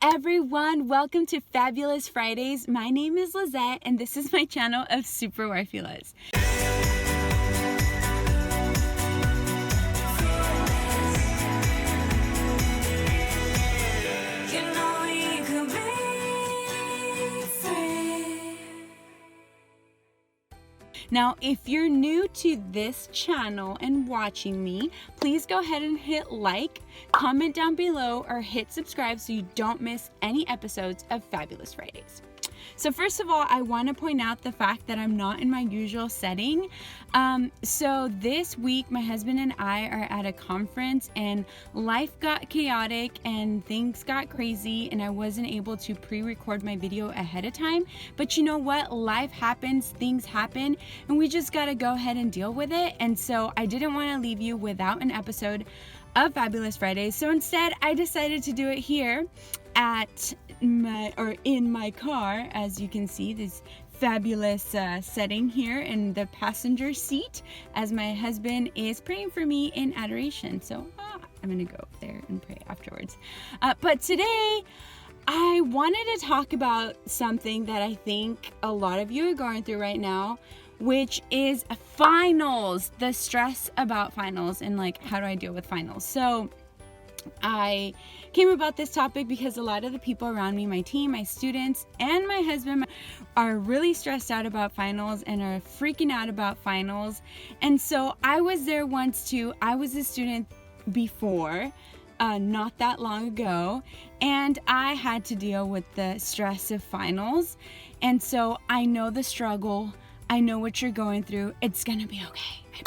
everyone, welcome to Fab-U-Liz Fridays. My name is Lizette and this is my channel of SuperWifeyLiz. Now, if you're new to this channel and watching me, please go ahead and hit like, comment down below, or hit subscribe so you don't miss any episodes of Fab-U-Liz Fridays. So first of all, I want to point out the fact that I'm not in my usual setting. So this week, my husband and I are at a conference and life got chaotic and things got crazy and I wasn't able to pre-record my video ahead of time. But you know what? Life happens, things happen, and we just got to go ahead and deal with it. And so I didn't want to leave you without an episode of Fab-U-Liz Fridays. So instead, I decided to do it here in my car. As you can see, this fabulous setting here in the passenger seat as my husband is praying for me in adoration. So I'm gonna go up there and pray afterwards. But today I wanted to talk about something that I think a lot of you are going through right now, which is finals, the stress about finals and like, how do I deal with finals? So I came about this topic because a lot of the people around me, my team, my students, and my husband are really stressed out about finals and are freaking out about finals. And so I was there once too. I was a student before, not that long ago, and I had to deal with the stress of finals. And so I know the struggle. I know what you're going through. It's gonna be okay. I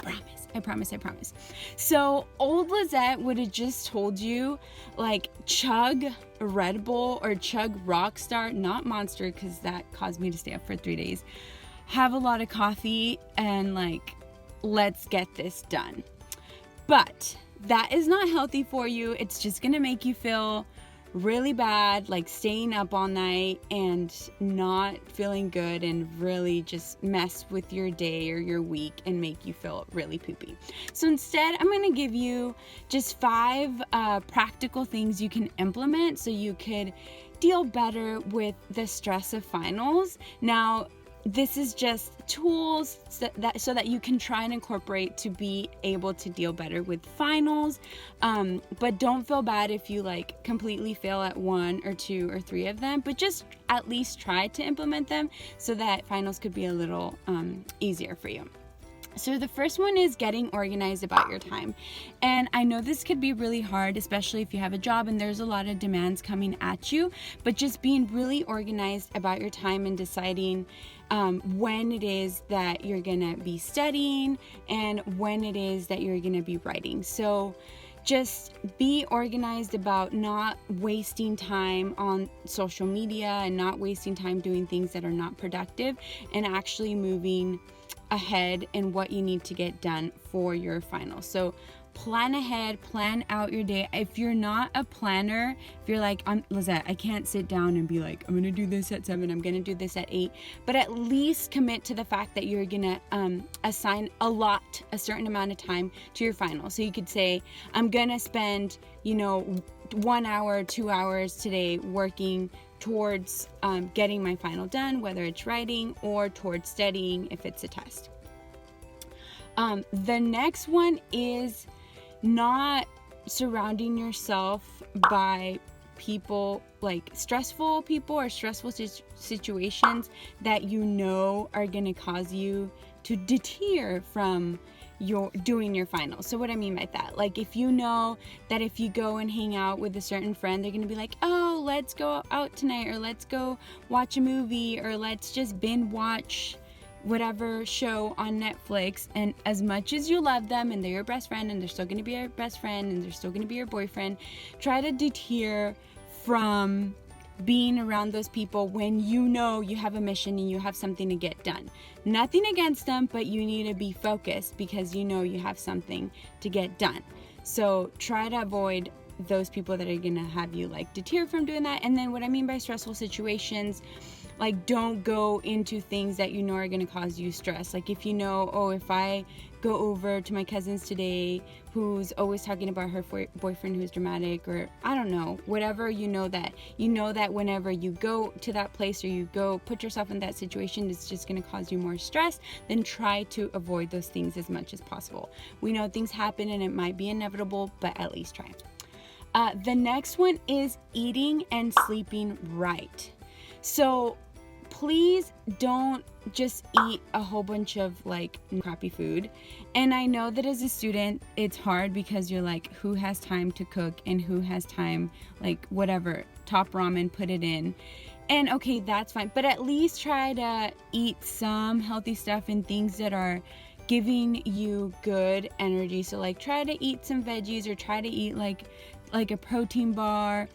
promise. I promise. So old Lizette would have just told you, like, chug Red Bull or chug Rockstar, not Monster, because that caused me to stay up for 3 days. Have a lot of coffee and like, let's get this done. But that is not healthy for you. It's just gonna make you feel really bad, like staying up all night and not feeling good, and really just mess with your day or your week and make you feel really poopy. So instead, I'm going to give you just 5 practical things you can implement so you could deal better with the stress of finals. Now, this is just tools so that you can try and incorporate to be able to deal better with finals. But don't feel bad if you like completely fail at 1 or 2 or 3 of them, but just at least try to implement them so that finals could be a little easier for you. So the first one is getting organized about your time. And I know this could be really hard, especially if you have a job and there's a lot of demands coming at you, but just being really organized about your time and deciding when it is that you're gonna be studying and when it is that you're gonna be writing. So just be organized about not wasting time on social media and not wasting time doing things that are not productive, and actually moving ahead in what you need to get done for your final. So plan ahead, plan out your day. If you're not a planner, if you're like, Lizette, I can't sit down and be like, I'm gonna do this at 7, I'm gonna do this at 8, but at least commit to the fact that you're gonna assign a certain amount of time to your final. So you could say, I'm gonna spend 1 hour, 2 hours today working towards getting my final done, whether it's writing or towards studying if it's a test. The next one is not surrounding yourself by people, like stressful people or stressful situations that you know are going to cause you to deter from doing your final. So what I mean by that, like if you know that if you go and hang out with a certain friend, they're gonna be like, oh, let's go out tonight, or let's go watch a movie, or let's just binge watch whatever show on Netflix. And as much as you love them and they're your best friend and they're still gonna be your best friend and they're still gonna be your boyfriend, try to deter from being around those people when you know you have a mission and you have something to get done. Nothing against them, but you need to be focused because you know you have something to get done. So try to avoid those people that are gonna have you like deter from doing that. And then what I mean by stressful situations, Like, don't go into things that you know are going to cause you stress. Like, if you know, oh, if I go over to my cousin's today who's always talking about her boyfriend who's dramatic, or I don't know, whatever, you know that whenever you go to that place or you go put yourself in that situation, it's just going to cause you more stress, then try to avoid those things as much as possible. We know things happen and it might be inevitable, but at least try. The next one is eating and sleeping right. So please don't just eat a whole bunch of like crappy food. And I know that as a student, it's hard because you're like, who has time to cook and who has time, like whatever, top ramen, put it in. And okay, that's fine. But at least try to eat some healthy stuff and things that are giving you good energy. So like try to eat some veggies, or try to eat like a protein bar,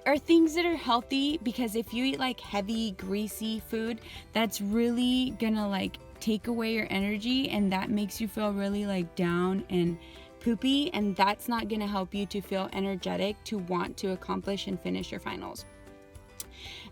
or things that are healthy, because if you eat like heavy greasy food, that's really gonna like take away your energy, and that makes you feel really like down and poopy, and that's not gonna help you to feel energetic to want to accomplish and finish your finals.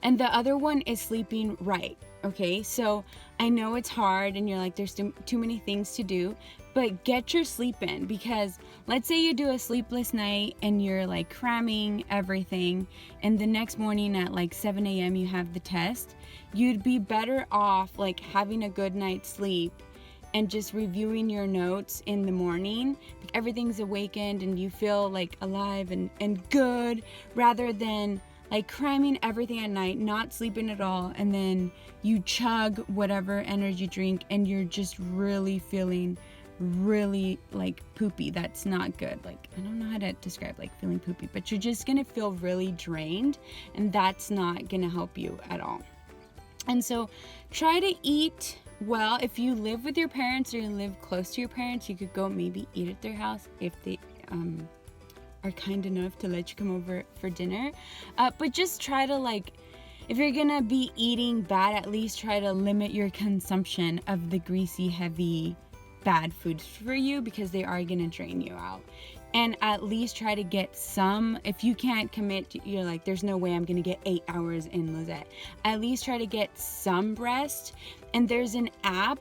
And the other one is sleeping right. Okay, so I know it's hard and you're like, there's too many things to do, but get your sleep in, because let's say you do a sleepless night and you're like cramming everything, and the next morning at like 7 a.m. you have the test. You'd be better off like having a good night's sleep and just reviewing your notes in the morning. Everything's awakened and you feel like alive and good, rather than like cramming everything at night, not sleeping at all, and then you chug whatever energy drink and you're just really feeling really like poopy. That's not good. Like, I don't know how to describe like feeling poopy, but you're just gonna feel really drained, and that's not gonna help you at all. And so try to eat well. If you live with your parents or you live close to your parents, you could go maybe eat at their house if they are kind enough to let you come over for dinner. But just try to, like, if you're gonna be eating bad, at least try to limit your consumption of the greasy, heavy, bad foods for you, because they are gonna drain you out. And at least try to get some, if you can't commit to, you're like, there's no way I'm gonna get 8 hours in Lizette, at least try to get some rest. And there's an app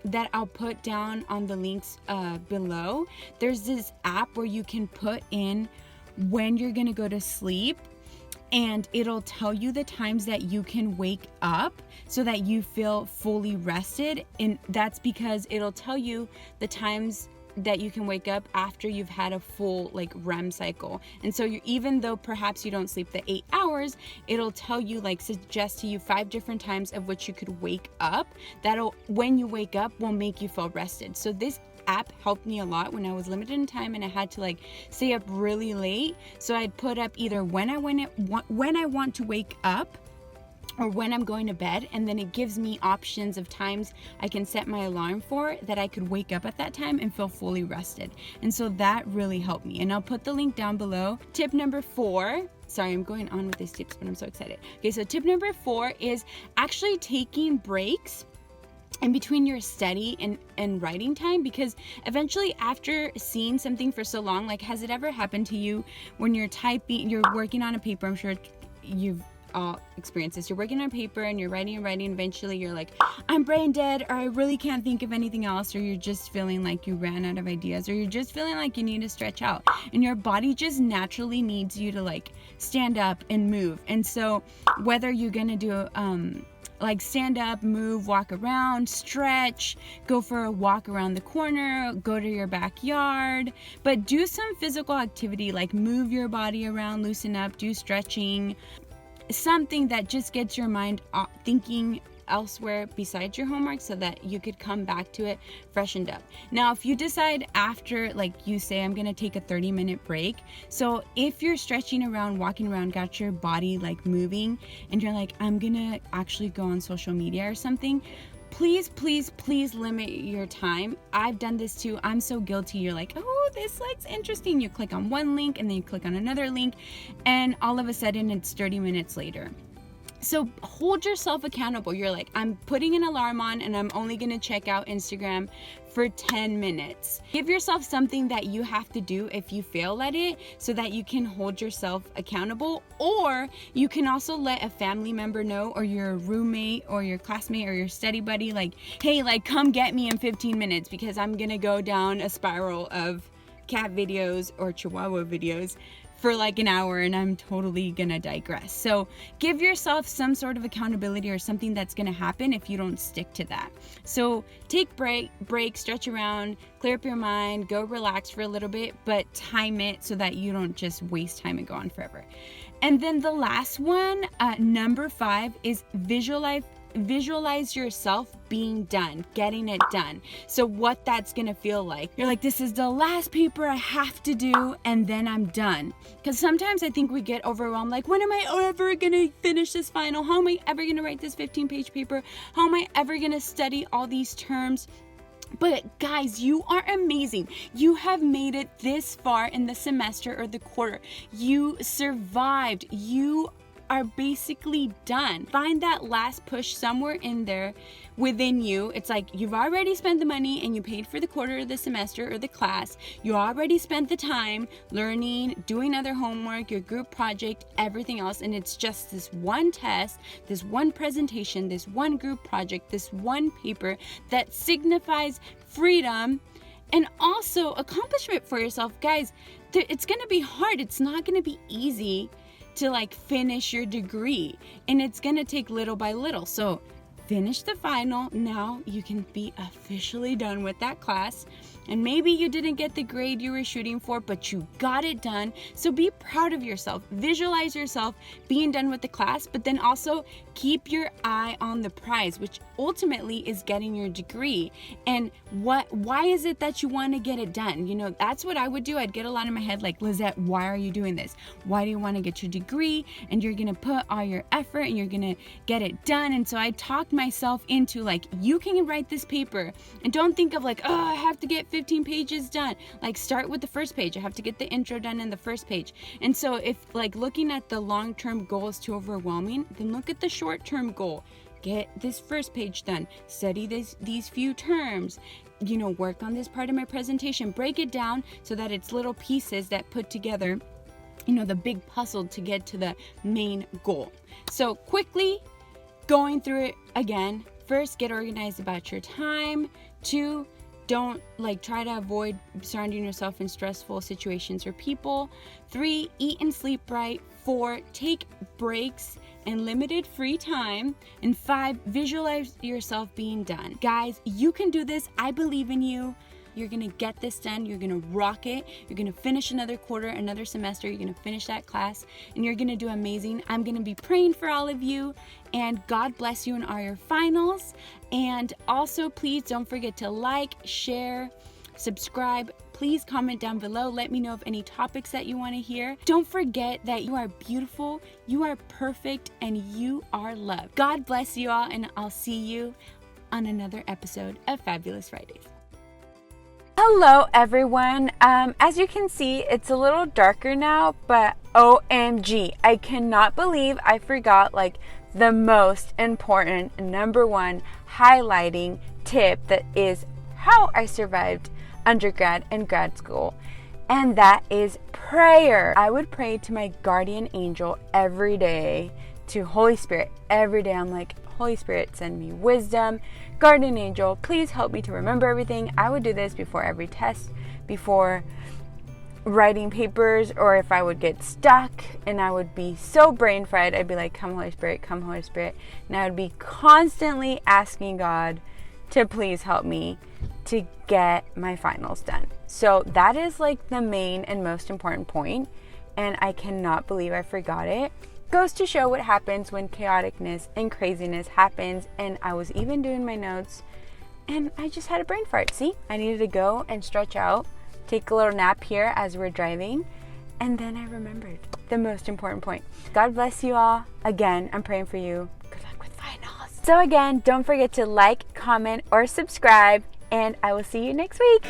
that I'll put down on the links below. There's this app where you can put in when you're gonna go to sleep, and it'll tell you the times that you can wake up so that you feel fully rested. And that's because it'll tell you the times that you can wake up after you've had a full like REM cycle. And so even though perhaps you don't sleep the 8 hours, it'll tell you, like, suggest to you 5 different times of which you could wake up. That'll, when you wake up, will make you feel rested. So this app helped me a lot when I was limited in time and I had to like stay up really late. So I'd put up either when I want to wake up or when I'm going to bed, and then it gives me options of times I can set my alarm for that I could wake up at that time and feel fully rested. And so that really helped me, and I'll put the link down below. Tip number 4, sorry, I'm going on with these tips, but I'm so excited. Okay, so tip number 4 is actually taking breaks in between your study and writing time, because eventually after seeing something for so long, like, has it ever happened to you when you're typing, you're working on a paper, I'm sure you've all experienced this, you're working on paper and you're writing, eventually you're like, I'm brain dead, or I really can't think of anything else, or you're just feeling like you ran out of ideas, or you're just feeling like you need to stretch out, and your body just naturally needs you to like stand up and move. And so whether you're gonna do like stand up, move, walk around, stretch, go for a walk around the corner, go to your backyard, but do some physical activity, like move your body around, loosen up, do stretching, something that just gets your mind thinking elsewhere besides your homework, so that you could come back to it freshened up. Now, if you decide after, like, you say, I'm gonna take a 30-minute break, so if you're stretching around, walking around, got your body like moving, and you're like, I'm gonna actually go on social media or something, please limit your time. I've done this too. I'm so guilty. You're like, oh, this looks interesting. You click on one link and then you click on another link, and all of a sudden it's 30 minutes later. So hold yourself accountable. You're like, I'm putting an alarm on and I'm only gonna check out Instagram for 10 minutes. Give yourself something that you have to do if you fail at it so that you can hold yourself accountable. Or you can also let a family member know, or your roommate or your classmate or your study buddy, like, hey, like, come get me in 15 minutes because I'm gonna go down a spiral of cat videos or chihuahua videos for like an hour and I'm totally gonna digress. So give yourself some sort of accountability or something that's gonna happen if you don't stick to that. So take break, stretch around, clear up your mind, go relax for a little bit, but time it so that you don't just waste time and go on forever. And then the last one, number 5, is visualize yourself being done, getting it done. So what that's gonna feel like. You're like, this is the last paper I have to do and then I'm done. Because sometimes I think we get overwhelmed, like, when am I ever gonna finish this final? How am I ever gonna write this 15-page paper? How am I ever gonna study all these terms? But guys, you are amazing. You have made it this far in the semester or the quarter. You survived. You are basically done. Find that last push somewhere in there within you. It's like you've already spent the money and you paid for the quarter of the semester or the class. You already spent the time learning, doing other homework, your group project, everything else. And it's just this one test, this one presentation, this one group project, this one paper that signifies freedom and also accomplishment for yourself. Guys, it's going to be hard. It's not going to be easy to like finish your degree, and it's gonna take little by little. So finish the final. Now you can be officially done with that class. And maybe you didn't get the grade you were shooting for, but you got it done. So be proud of yourself. Visualize yourself being done with the class, but then also keep your eye on the prize, which ultimately is getting your degree. And why is it that you want to get it done? You know, that's what I would do. I'd get a lot in my head like, Lizette, why are you doing this? Why do you want to get your degree? And you're going to put all your effort and you're going to get it done. And so I talked myself into like, you can write this paper, and don't think of like, oh, I have to get 15 pages done. Like, start with the first page. I have to get the intro done in the first page. And so if like looking at the long-term goal is too overwhelming, then look at the short-term goal. Get this first page done. Study these few terms. You know, work on this part of my presentation. Break it down so that it's little pieces that put together, you know, the big puzzle to get to the main goal. So quickly going through it again. First, get organized about your time. 2, don't try to avoid surrounding yourself in stressful situations or people. 3, eat and sleep right. 4, take breaks and limited free time. And 5, visualize yourself being done. Guys, you can do this. I believe in you. You're gonna get this done. You're gonna rock it. You're gonna finish another quarter, another semester. You're gonna finish that class and you're gonna do amazing. I'm gonna be praying for all of you, and God bless you in all your finals. And also, please don't forget to like, share, subscribe. Please comment down below. Let me know of any topics that you want to hear. Don't forget that you are beautiful, you are perfect, and you are loved. God bless you all, and I'll see you on another episode of Fabulous Fridays. Hello everyone. As you can see, it's a little darker now, but OMG, I cannot believe I forgot like the most important number 1 highlighting tip that is how I survived undergrad and grad school, and that is prayer. I would pray to my guardian angel every day, to Holy Spirit every day. I'm like, Holy Spirit, send me wisdom. Guardian angel, please help me to remember everything. I would do this before every test, before writing papers, or if I would get stuck and I would be so brain fried, I'd be like, come Holy Spirit, come Holy Spirit. And I would be constantly asking God to please help me to get my finals done. So that is like the main and most important point, and I cannot believe I forgot it. Goes to show what happens when chaoticness and craziness happens. And I was even doing my notes and I just had a brain fart. See, I needed to go and stretch out, take a little nap here as we're driving, and then I remembered the most important point. God bless you all. Again, I'm praying for you. Good luck with finals. So again, don't forget to like, comment, or subscribe, and I will see you next week.